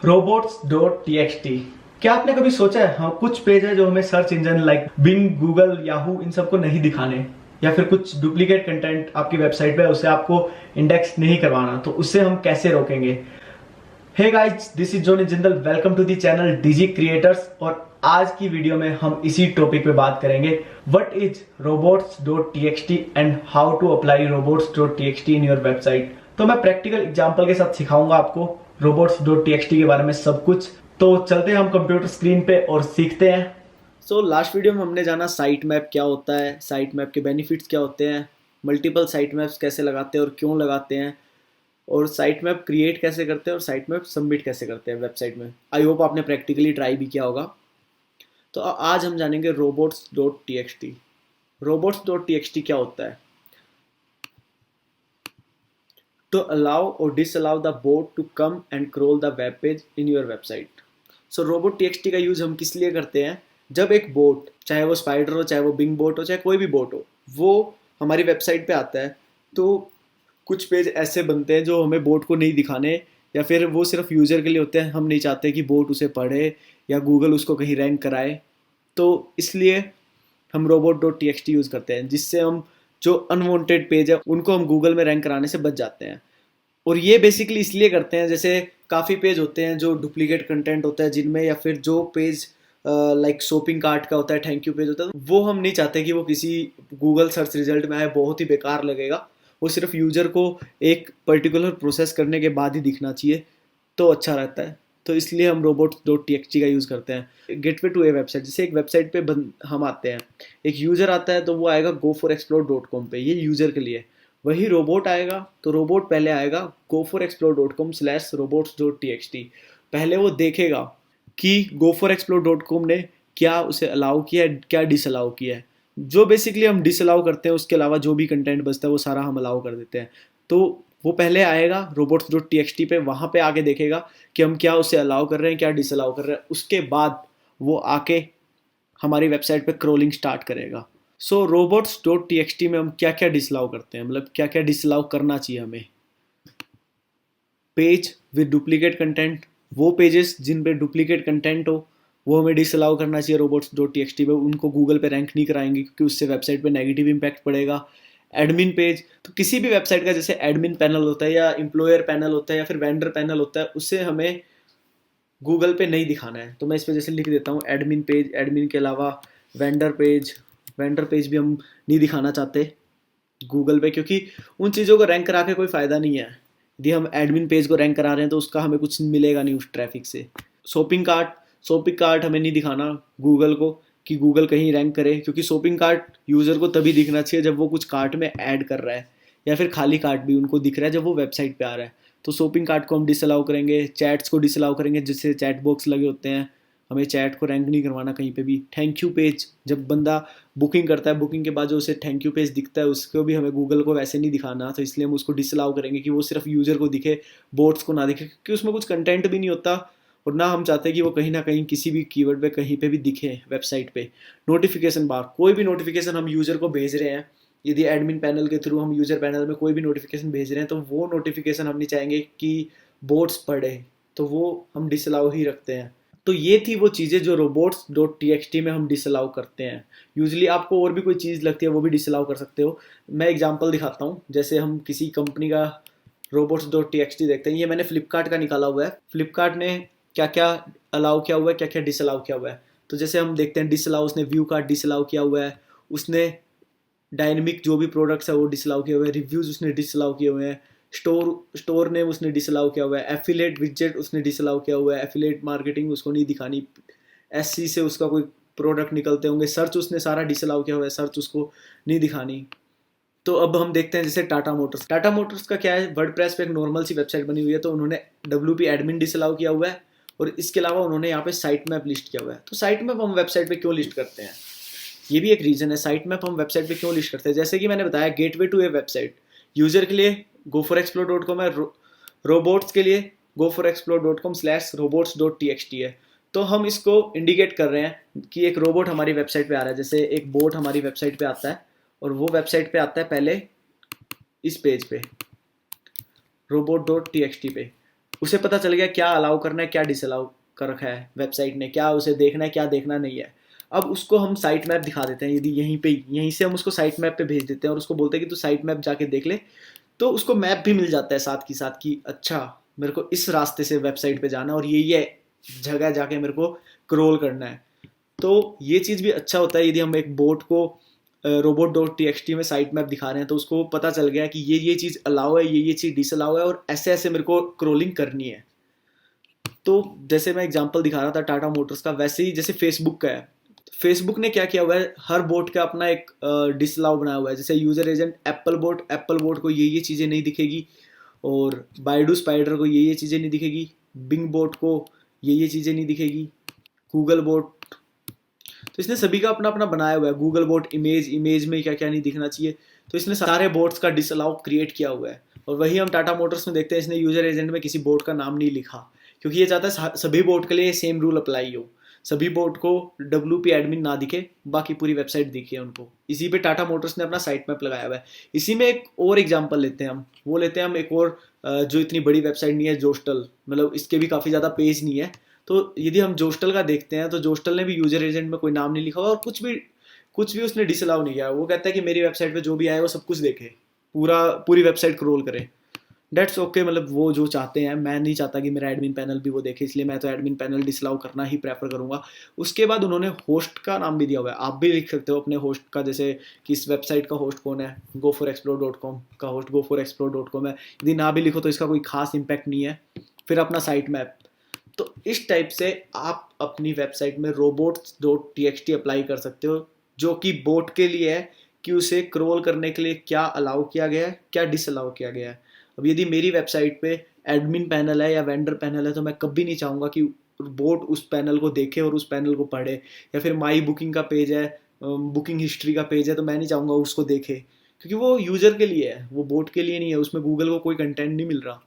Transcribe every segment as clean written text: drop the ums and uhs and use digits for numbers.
robots.txt। क्या आपने कभी सोचा है, हाँ कुछ पेज है जो हमें search engine like Bing, Google, Yahoo इन सबको नहीं दिखाने, या फिर कुछ डुप्लीकेट कंटेंट आपकी वेबसाइट पे है उसे आपको इंडेक्स नहीं करवाना, तो उससे हम कैसे रोकेंगे। Hey guys, this is Johnny Jindal, welcome to the channel Digi creators. और आज की वीडियो में हम इसी टॉपिक पे बात करेंगे, what is robots.txt and how to apply robots.txt in your website. तो मैं प्रैक्टिकल एग्जांपल के साथ सिखाऊंगा आपको robots.txt के बारे में सब कुछ। तो चलते हैं हम कंप्यूटर स्क्रीन पे और सीखते हैं। लास्ट वीडियो में हमने जाना साइट मैप क्या होता है, साइट मैप के बेनिफिट्स क्या होते हैं, मल्टीपल साइट मैप्स कैसे लगाते हैं और क्यों लगाते हैं, और साइट मैप क्रिएट कैसे करते हैं और साइट मैप सबमिट कैसे करते हैं वेबसाइट में। आई होप आपने प्रैक्टिकली ट्राई भी किया होगा। तो आज हम जानेंगे robots.txt। robots.txt क्या होता है? To allow or disallow the bot to come and crawl the web page in your website। So robot.txt का यूज हम किस लिए करते हैं? जब एक बोट, चाहे वो स्पाइडर हो, चाहे वो बिंग बोट हो, चाहे कोई भी बोट हो, वो हमारी वेबसाइट पे आता है, तो कुछ पेज ऐसे बनते हैं जो हमें बोट को नहीं दिखाने, या फिर वो सिर्फ यूज़र के लिए होते हैं। हम नहीं चाहते कि बोट उसे पढ़े या गूगल उसको कहीं रैंक कराए, तो इसलिए हम robot.txt यूज़ करते हैं, जिससे हम जो अनवांटेड पेज है उनको हम गूगल में रैंक कराने से बच जाते हैं। और ये बेसिकली इसलिए करते हैं, जैसे काफ़ी पेज होते हैं जो डुप्लीकेट कंटेंट होता है जिनमें, या फिर जो पेज लाइक शॉपिंग कार्ट का होता है, थैंक यू पेज होता है, वो हम नहीं चाहते कि वो किसी गूगल सर्च रिजल्ट में आए, बहुत ही बेकार लगेगा। वो सिर्फ यूजर को एक पर्टिकुलर प्रोसेस करने के बाद ही दिखना चाहिए, तो अच्छा रहता है। तो इसलिए हम robots.txt का यूज़ करते हैं। गेटवे टू ए वेबसाइट, जैसे एक वेबसाइट पे हम आते हैं, एक यूज़र आता है तो वो आएगा goforexplore.com पे, ये यूज़र के लिए। वही रोबोट आएगा तो रोबोट पहले आएगा goforexplore.com/robots.txt। पहले वो देखेगा कि goforexplore.com ने क्या उसे अलाउ किया है, क्या डिसअलाउ किया है। जो बेसिकली हम डिसअलाउ करते हैं, उसके अलावा जो भी कंटेंट बचता है वो सारा हम अलाउ कर देते हैं। तो वो पहले आएगा robots.txt पे, वहाँ पे आके देखेगा कि हम क्या उसे अलाउ कर रहे हैं, क्या डिसअलाउ कर रहे हैं। उसके बाद वो आके हमारी वेबसाइट पे क्रोलिंग स्टार्ट करेगा। सो robots.txt में हम क्या क्या डिसअलाउ करते हैं, मतलब क्या क्या डिसअलाउ करना चाहिए हमें। पेज विद डुप्लीकेट कंटेंट, वो पेजेस जिन पे डुप्लीकेट कंटेंट हो वो हमें डिसअलाउ करना चाहिए robots.txt पे। उनको गूगल पे रैंक नहीं कराएंगे क्योंकि उससे वेबसाइट पे नेगेटिव इम्पैक्ट पड़ेगा। एडमिन पेज, तो किसी भी वेबसाइट का जैसे एडमिन पैनल होता है, या एम्प्लॉयर पैनल होता है, या फिर वेंडर पैनल होता है, उसे हमें गूगल पे नहीं दिखाना है। तो मैं इस पर जैसे लिख देता हूँ एडमिन पेज, एडमिन के अलावा वेंडर पेज। वेंडर पेज भी हम नहीं दिखाना चाहते गूगल पे, क्योंकि उन चीज़ों को रैंक करा के कोई फ़ायदा नहीं है। यदि हम एडमिन पेज को रैंक करा रहे हैं तो उसका हमें कुछ मिलेगा नहीं उस ट्रैफिक से। शॉपिंग कार्ट, शॉपिंग कार्ट हमें नहीं दिखाना गूगल को कि गूगल कहीं रैंक करे, क्योंकि शॉपिंग कार्ट यूज़र को तभी दिखना चाहिए जब वो कुछ कार्ट में ऐड कर रहा है, या फिर खाली कार्ट भी उनको दिख रहा है जब वो वेबसाइट पे आ रहा है। तो शॉपिंग कार्ट को हम डिसअलाउ करेंगे, चैट्स को डिसअलाउ करेंगे, जिससे चैट बॉक्स लगे होते हैं, हमें चैट को रैंक नहीं करवाना कहीं पे भी। थैंक यू पेज, जब बंदा बुकिंग करता है, बुकिंग के बाद जो उसे थैंक यू पेज दिखता है, उसको भी हमें गूगल को वैसे नहीं दिखाना, तो इसलिए हम उसको डिसअलाउ करेंगे कि वो सिर्फ यूज़र को दिखे, बोट्स को ना दिखे, क्योंकि उसमें कुछ कंटेंट भी नहीं होता, और ना हम चाहते हैं कि वो कहीं ना कहीं किसी भी कीवर्ड पे कहीं पे भी दिखे वेबसाइट पे। नोटिफिकेशन बार, कोई भी नोटिफिकेशन हम यूज़र को भेज रहे हैं, यदि एडमिन पैनल के थ्रू हम यूज़र पैनल में कोई भी नोटिफिकेशन भेज रहे हैं, तो वो नोटिफिकेशन हम नहीं चाहेंगे कि बोट्स पढ़े, तो वो हम डिसअलाउ ही रखते हैं। तो ये थी वो चीज़ें जो robots.txt में हम डिसअलाउ करते हैं। यूजली आपको और भी कोई चीज़ लगती है वो भी डिसअलाउ कर सकते हो। मैं एग्जांपल दिखाता हूँ, जैसे हम किसी कंपनी का robots.txt देखते हैं। ये मैंने फ्लिपकार्ट का निकाला हुआ है, फ्लिपकार्ट ने क्या क्या अलाउ किया हुआ है, क्या क्या डिसअलाउ किया हुआ है। तो जैसे हम देखते हैं डिसअलाउ, उसने व्यू कार्ड डिसअलाउ किया हुआ है, उसने डायनेमिक जो भी प्रोडक्ट्स है वो डिसअलाउ किए हुए हैं, रिव्यूज़ उसने डिसअलाउ किए हुए हैं, स्टोर नेम उसने डिसअलाउ किया हुआ है, एफिलेट विजेट उसने डिसअलाउ किया हुआ है, एफिलेट मार्केटिंग उसको नहीं दिखानी, एससी से उसका कोई प्रोडक्ट निकलते होंगे, सर्च उसने सारा डिसअलाउ किया हुआ है, सर्च उसको नहीं दिखानी। तो अब हम देखते हैं जैसे टाटा मोटर्स। टाटा मोटर्स का क्या है, वर्डप्रेस पे एक नॉर्मल सी वेबसाइट बनी हुई है, तो उन्होंने WP एडमिन डिसअलाउ किया हुआ है, और इसके अलावा उन्होंने यहाँ पे साइट मैप लिस्ट किया हुआ है। तो साइट मैप हम वेबसाइट पे क्यों लिस्ट करते हैं, ये भी एक रीज़न है। साइट मैप हम वेबसाइट पे क्यों लिस्ट करते हैं, जैसे कि मैंने बताया gateway to a website, user के लिए goforexplore.com है, रोबोट्स के लिए goforexplore.com/robots.txt है। तो हम इसको इंडिकेट कर रहे हैं कि एक रोबोट हमारी वेबसाइट पे आ रहा है, जैसे एक बोट हमारी वेबसाइट पे आता है, और वो वेबसाइट पे आता है पहले इस पेज पे robot.txt पे। उसे पता चल गया क्या अलाउ करना है, क्या डिसअलाउ कर रखा है वेबसाइट ने, क्या उसे देखना है, क्या देखना नहीं है। अब उसको हम साइट मैप दिखा देते हैं, यदि यहीं से हम उसको साइट मैप पे भेज देते हैं और उसको बोलते हैं कि तू साइट मैप जाके देख ले, तो उसको मैप भी मिल जाता है साथ की साथ कि अच्छा मेरे को इस रास्ते से वेबसाइट पे जाना है और ये जगह जाके मेरे को क्रॉल करना है। तो ये चीज़ भी अच्छा होता है यदि हम एक बोट को robot dot T x T में साइट मैप दिखा रहे हैं, तो उसको पता चल गया कि ये चीज़ अलाउ है, ये चीज़ डिसअलाउ है, और ऐसे ऐसे मेरे को क्रॉलिंग करनी है। तो जैसे मैं एग्जांपल दिखा रहा था टाटा मोटर्स का, वैसे ही जैसे फेसबुक का है, फेसबुक ने क्या किया हुआ है, हर बोट का अपना एक डिसअलाउ बनाया हुआ है। जैसे यूजर एजेंट एप्पल बोट को ये चीज़ें नहीं दिखेगी, और बाइडू स्पाइडर को ये चीज़ें नहीं दिखेगी, बिंग बोट को ये चीज़ें नहीं दिखेगी, गूगल बोट, तो इसने सभी का अपना अपना बनाया हुआ है। गूगल बोट इमेज में क्या क्या नहीं दिखना चाहिए, तो इसने सारे बोट्स का डिसअलाउ क्रिएट किया हुआ है। और वही हम टाटा मोटर्स में देखते हैं, इसने यूजर एजेंट में किसी बोट का नाम नहीं लिखा, क्योंकि ये चाहता है सभी बोट के लिए सेम रूल अप्लाई हो, सभी बोट को WP एडमिन ना दिखे, बाकी पूरी वेबसाइट दिखे उनको। इसी पे टाटा मोटर्स ने अपना साइट मैप लगाया हुआ है। इसी में एक और एग्जांपल लेते हैं हम, वो लेते हैं हम एक और जो इतनी बड़ी वेबसाइट नहीं है, जोस्टल, मतलब इसके भी काफ़ी ज़्यादा पेज नहीं है। तो यदि हम जोस्टल का देखते हैं, तो जोस्टल ने भी यूजर एजेंट में कोई नाम नहीं लिखा हुआ और कुछ भी उसने डिसअलाउ नहीं किया। वो कहता है कि मेरी वेबसाइट पे जो भी आए वो सब कुछ देखे, पूरी वेबसाइट क्रॉल करे। डेट्स ओके, मतलब वो जो चाहते हैं, मैं नहीं चाहता कि मेरा एडमिन पैनल भी वो देखे, इसलिए मैं तो एडमिन पैनल डिसअलाउ करना ही प्रेफर करूंगा। उसके बाद उन्होंने होस्ट का नाम भी दिया हुआ है, आप भी लिख सकते हो अपने होस्ट का, जैसे कि इस वेबसाइट का होस्ट कौन है, go4explore.com का होस्ट go4explore.com है। यदि ना भी लिखो तो इसका कोई खास इम्पैक्ट नहीं है। फिर अपना साइट मैप। तो इस टाइप से आप अपनी वेबसाइट में robots.txt अप्लाई कर सकते हो, जो कि बोट के लिए है कि उसे क्रॉल करने के लिए क्या अलाउ किया गया है, क्या डिसअलाउ किया गया है। अब यदि मेरी वेबसाइट पे एडमिन पैनल है या वेंडर पैनल है, तो मैं कभी नहीं चाहूँगा कि बोट उस पैनल को देखे और उस पैनल को पढ़े। या फिर माई बुकिंग का पेज है, बुकिंग हिस्ट्री का पेज है, तो मैं नहीं चाहूँगा उसको देखे, क्योंकि वो यूजर के लिए है, वो बोट के लिए नहीं है, उसमें गूगल को कोई कंटेंट नहीं मिल रहा।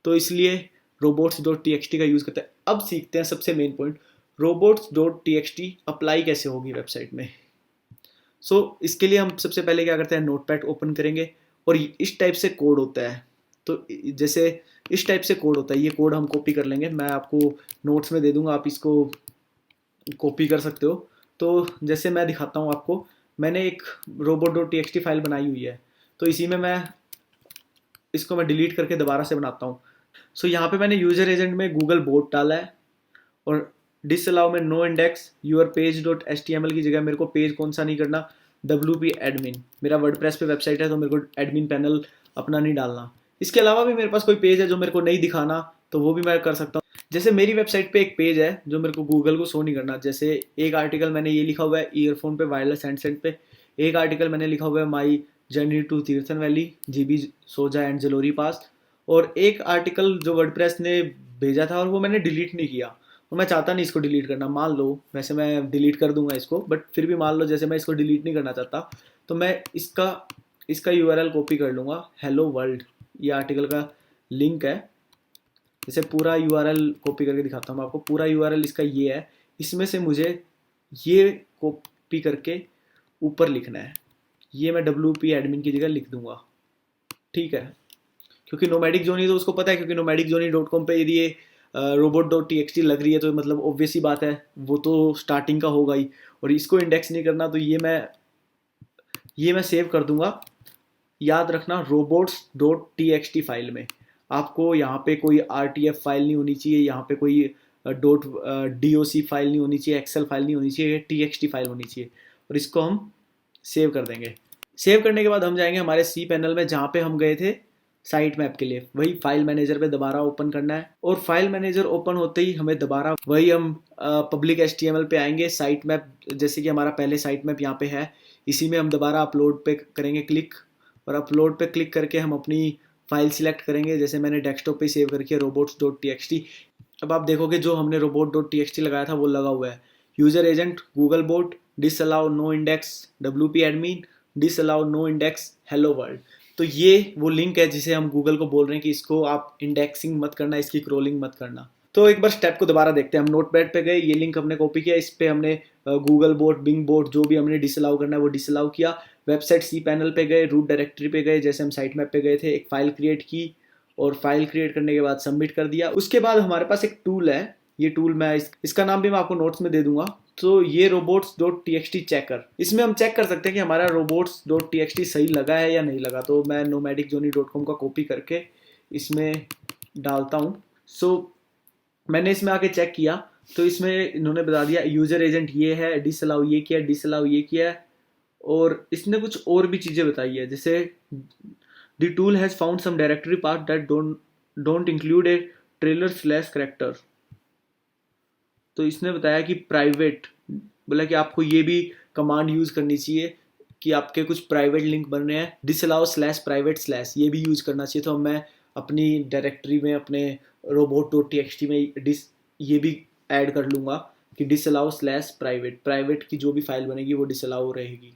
तो इसलिए robots.txt का यूज़ करते हैं। अब सीखते हैं सबसे मेन पॉइंट, robots.txt अप्लाई कैसे होगी वेबसाइट में। इसके लिए हम सबसे पहले क्या करते हैं, नोटपैड ओपन करेंगे और इस टाइप से कोड होता है। तो जैसे इस टाइप से कोड होता है, ये कोड हम कॉपी कर लेंगे, मैं आपको नोट्स में दे दूंगा, आप इसको कॉपी कर सकते हो। तो जैसे मैं दिखाता हूँ आपको, मैंने एक robot.txt फाइल बनाई हुई है, तो इसी में इसको मैं डिलीट करके दोबारा से बनाता हूँ। यहाँ पे मैंने यूजर एजेंट में गूगल बोट डाला है, और डिसअलाउ में no index your page dot HTML की जगह मेरे को पेज कौन सा नहीं करना, WP एडमिन। मेरा वर्डप्रेस पे वेबसाइट है, तो मेरे को एडमिन पैनल अपना नहीं डालना। इसके अलावा भी मेरे पास कोई पेज है जो मेरे को नहीं दिखाना, तो वो भी मैं कर सकता हूँ। जैसे मेरी वेबसाइट पे एक पेज है जो मेरे को गूगल को शो नहीं करना, जैसे एक आर्टिकल मैंने ये लिखा हुआ है ईयरफोन पे वायरलेस हैंडसेट पे, एक आर्टिकल मैंने लिखा हुआ है my journey to Tirthan valley, GB Sojha and Jalori pass, और एक आर्टिकल जो वर्डप्रेस ने भेजा था और वो मैंने डिलीट नहीं किया, और मैं चाहता नहीं इसको डिलीट करना। मान लो, वैसे मैं डिलीट कर दूंगा इसको, बट फिर भी मान लो जैसे मैं इसको डिलीट नहीं करना चाहता, तो मैं इसका URL कॉपी कर लूँगा, हेलो वर्ल्ड, ये आर्टिकल का लिंक है। जैसे पूरा URL कॉपी करके दिखाता हूँ आपको, पूरा URL इसका ये है, इसमें से मुझे ये कॉपी करके ऊपर लिखना है, ये मैं WP एडमिन की जगह लिख दूंगा, ठीक है। क्योंकि नोमैडिक जोनी तो उसको पता है, क्योंकि nomadicjoni.com पे यदि ये robot.txt लग रही है, तो मतलब ऑब्वियस ही बात है, वो तो स्टार्टिंग का होगा ही, और इसको इंडेक्स नहीं करना, तो ये मैं सेव कर दूंगा। याद रखना, robots.txt फाइल में आपको यहाँ पे कोई RTF फाइल नहीं होनी चाहिए, यहाँ पे कोई .doc फाइल नहीं होनी चाहिए, एक्सेल फाइल नहीं होनी चाहिए, TXT फाइल होनी चाहिए, और इसको हम सेव कर देंगे। सेव करने के बाद हम जाएंगे हमारे सी पैनल में, जहाँ पे हम गए थे साइट मैप के लिए, वही फाइल मैनेजर पे दोबारा ओपन करना है, और फाइल मैनेजर ओपन होते ही हमें दोबारा वही हम पब्लिक HTML पे आएंगे, साइट मैप जैसे कि हमारा पहले साइट मैप यहाँ पे है, इसी में हम दोबारा अपलोड पे करेंगे क्लिक, और अपलोड पे क्लिक करके हम अपनी फाइल सिलेक्ट करेंगे, जैसे मैंने डेस्कटॉप पे सेव करके robots.txt। अब आप देखोगे जो हमने robot.txt लगाया था वो लगा हुआ है, user agent Google bot, disallow no index WP admin, disallow no index hello world. तो ये वो लिंक है जिसे हम गूगल को बोल रहे हैं कि इसको आप इंडेक्सिंग मत करना, इसकी क्रोलिंग मत करना। तो एक बार स्टेप को दोबारा देखते हैं, हम नोटपैड पे गए, ये लिंक हमने कॉपी किया, इस पे हमने गूगल बोट, बिंग बोट, जो भी हमने डिसअलाउ करना है वो डिसअलाउ किया। वेबसाइट सी पैनल पे गए, रूट डायरेक्टरी पे गए, जैसे हम साइट मैप पे गए थे, एक फाइल क्रिएट की, और फाइल क्रिएट करने के बाद सबमिट कर दिया। उसके बाद हमारे पास एक टूल है, ये टूल मैं इसका नाम भी मैं आपको नोट्स में दे दूंगा। तो ये robots.txt चेकर, इसमें हम चेक कर सकते हैं कि हमारा robots.txt सही लगा है या नहीं लगा। तो मैं nomadicjohnny.com का कॉपी करके इसमें डालता हूँ। मैंने इसमें आके चेक किया तो इसमें इन्होंने बता दिया यूजर एजेंट ये है, डिसअलाउ ये किया, डिसअलाउ ये किया है, और इसने कुछ और भी चीज़ें बताई है, जैसे the tool has found some directory part that don't include a trailer character. तो इसने बताया कि प्राइवेट, बोला कि आपको ये भी कमांड यूज़ करनी चाहिए कि आपके कुछ प्राइवेट लिंक बन रहे हैं, disallow/private/ ये भी यूज़ करना चाहिए। तो मैं अपनी डायरेक्टरी में, अपने robot.txt में ये भी ऐड कर लूँगा कि disallow/private की जो भी फाइल बनेगी वो डिसअलाउ रहेगी।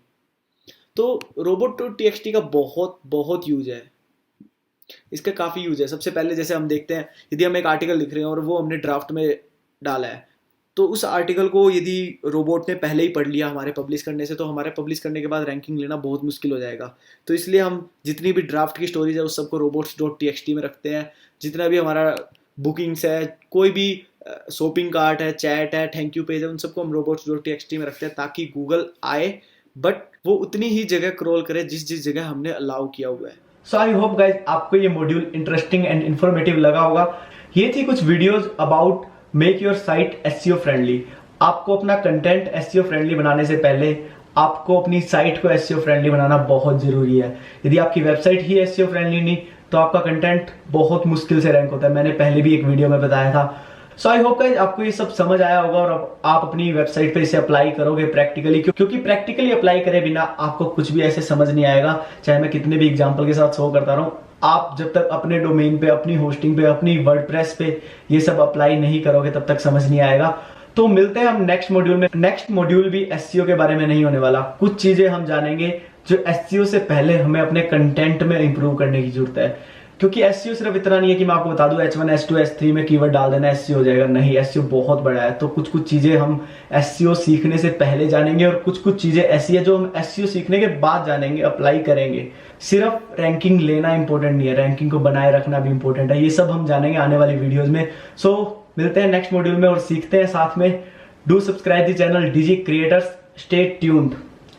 तो robot.txt का बहुत यूज है, इसका काफ़ी यूज है। सबसे पहले जैसे हम देखते हैं, यदि हम एक आर्टिकल लिख रहे हैं और वो हमने ड्राफ्ट में डाला है, तो उस आर्टिकल को यदि रोबोट ने पहले ही पढ़ लिया हमारे पब्लिश करने से, तो हमारे पब्लिश करने के बाद रैंकिंग लेना बहुत मुश्किल हो जाएगा। तो इसलिए हम जितनी भी ड्राफ्ट की स्टोरीज है उस सबको robots.txt में रखते हैं। जितना भी हमारा बुकिंग्स है, कोई भी शॉपिंग कार्ट है, चैट है, थैंक यू पेज है, उन सबको हम robots.txt में रखते हैं ताकि गूगल आए, बट वो उतनी ही जगह क्रॉल करे जिस जगह हमने अलाउ किया हुआ है। सो आई होप गाइज आपको ये मॉड्यूल इंटरेस्टिंग एंड इन्फॉर्मेटिव लगा होगा। ये थी कुछ videos about make your site SEO friendly. आपको अपना कंटेंट SEO फ्रेंडली बनाने से पहले आपको अपनी साइट को SEO फ्रेंडली बनाना बहुत जरूरी है। यदि आपकी वेबसाइट ही SEO फ्रेंडली नहीं तो आपका कंटेंट बहुत मुश्किल से रैंक होता है। मैंने पहले भी एक वीडियो में बताया था। सो आई होप गाइस आपको ये सब समझ आया होगा और अब आप अपनी वेबसाइट पे इसे अप्लाई करोगे प्रैक्टिकली, क्योंकि प्रैक्टिकली अप्लाई करे बिना आपको कुछ भी ऐसे समझ नहीं आएगा, चाहे मैं कितने भी एग्जांपल के साथ शो करता रहूं। आप जब तक अपने डोमेन पे, अपनी होस्टिंग पे, अपनी वर्डप्रेस पे ये सब अप्लाई नहीं करोगे तब तक समझ नहीं आएगा। तो मिलते हैं हम नेक्स्ट मॉड्यूल में। नेक्स्ट मॉड्यूल भी SEO के बारे में नहीं होने वाला। कुछ चीजें हम जानेंगे जो SEO से पहले हमें अपने कंटेंट में इंप्रूव करने की जरूरत है, क्योंकि SEO सिर्फ इतना नहीं है कि मैं आपको बता दूं H1 H2 H3 में कीवर्ड डाल देना SEO हो जाएगा। नहीं, SEO बहुत बड़ा है। तो कुछ चीजें हम SEO सीखने से पहले जानेंगे और कुछ चीजें ऐसी है जो हम SEO सीखने के बाद जानेंगे, अप्लाई करेंगे। सिर्फ रैंकिंग लेना इंपॉर्टेंट नहीं है, रैंकिंग को बनाए रखना भी इंपॉर्टेंट है। ये सब हम जानेंगे आने वाली वीडियोज में। सो मिलते हैं नेक्स्ट मॉड्यूल में और सीखते हैं साथ में। Do subscribe the channel DG creators. Stay tuned.